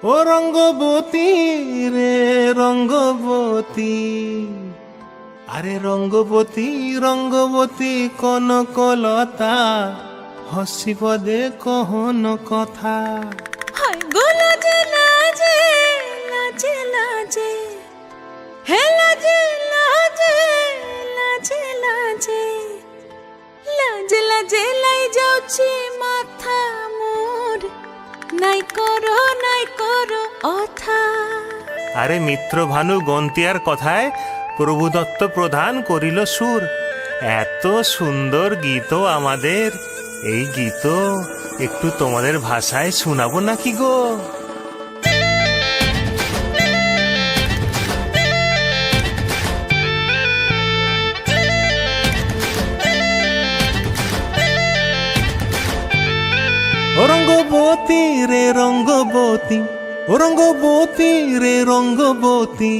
ও রঙ্গবতী রে রঙ্গবতী, আরে রঙ্গবতী রঙ্গবতী কনকলতা, হসিব দে কহন কথা। হায় গো লাজে লাজে লাজে লাজে, হে লাজে লাজে লাজে লাজে, লাজে লাজে লাই যাଉଛି মাথা মোর, নাই করো অথা। আরে মিত্র ভানু গন্তিয়ার কথায় প্রভু দত্ত প্রধান করিল সুর। এত সুন্দর গীত আমাদের, এই গীত একটু তোমাদের ভাষায় শোনাবো নাকি গো? ও রঙ্গবতী রে রঙ্গবতী, ও রঙ্গবতী রে রঙ্গবতী,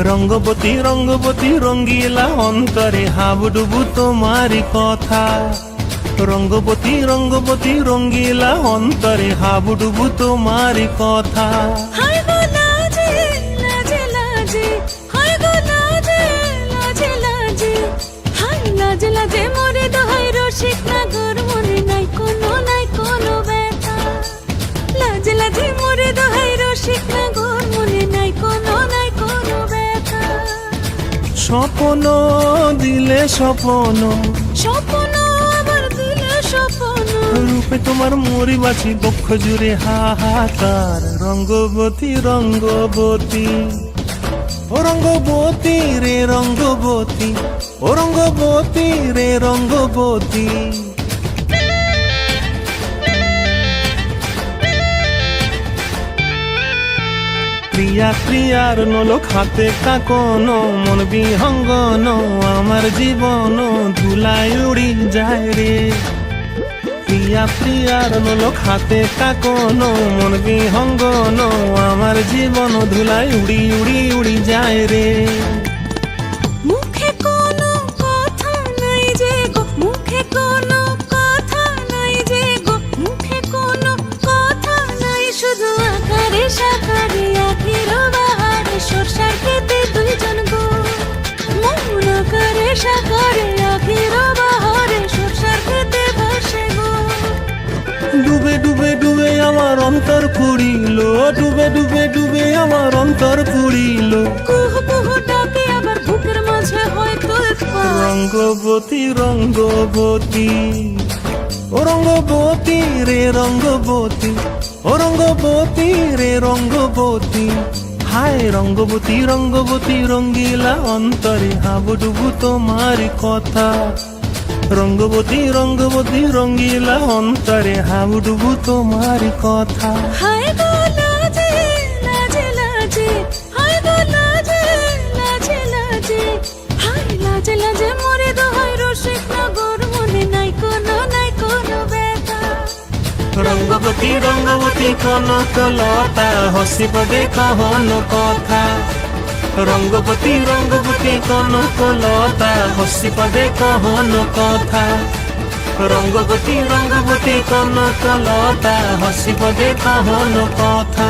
রঙ্গবতী রঙ্গবতী রঙ্গিলা অন্তরে হাবুডুবু তোমারি কথা। রঙ্গবতী রঙ্গবতী রঙ্গিলা অন্তরে হাবুডুবু তোমারি কথা। হায় গো লাজে লাজে লাজে, হায় গো লাজে লাজে লাজে, হায় লাজে লাজে মোরে দোহাই রসিক নাগর, মনে নাই কোনো ব্যথা। লাজে লাজে মোরে দোহাই রসিক নাগর, মনে নাই কোনো ব্যথা। স্বপ্ন দিলে স্বপ্ন, স্বপ্ন আবার দিলে স্বপ্ন, রূপে তোমার মরি বাছি বক্ষ জুড়ে হাহাকার। রঙ্গবতী রঙ্গবতী, ও রঙ্গবতী রে রঙ্গবতী, ও রঙ্গবতী রে রঙ্গবতী। প্রিয়া প্রিয়ার নলো খাতে কাকন, মন বিহঙ্গন আমার জীবন ধুলায় উড়ি যায় রে। প্রিয়া প্রিয়ার নলো খাতে কাকন, মন বিহঙ্গন আমার জীবন ধুলায় উড়ি উড়ি উড়ি যায় রে। মুখে কোনো কথা নাই যে গো, মুখে কোনো কথা নাই যে গো, মুখে কোনো কথা নাই, শুধু আকারে সাকারে আখির বাহারে সরষার খেতে দুইজন গো। মন আকারে সাকারে আখির বাহারে সরষার খেতে ভাসে গো। ডুবে ডুবে ডুবে আমার অন্তর পুড়িল, ডুবে ডুবে ডুবে আমার অন্তর পুড়িল। কুহু কুহু ডাকে আবার বুকের মাঝে হয় তোলপাড়। রঙ্গবতী রঙ্গবতী, ও রঙ্গবতী রে রঙ্গবতী, ও রঙ্গবতী রে রঙ্গবতী। হায় রঙ্গবতী রঙ্গবতী রঙ্গিলা অন্তরে হাবুডুবু তোমারি কথা। রঙ্গবতী রঙ্গবতী রঙ্গিলা অন্তরে হাবুডুবু তোমারি কথা। হায় গো লাজে লাজে লাজে, হায় গো লাজে লাজে লাজে, হায় লাজে লাজে মোরে দোহাই রসিক নগর, মনে নাই কোনো ব্যথা। রঙ্গবতী রঙ্গবতী কনকলতা, হসিব দে কহন কথা। রঙ্গবতী রঙ্গবতী কনকলতা, হসিব দে কহন কথা। রঙ্গবতী রঙ্গবতী কনকলতা, হসিব দে কহন কথা।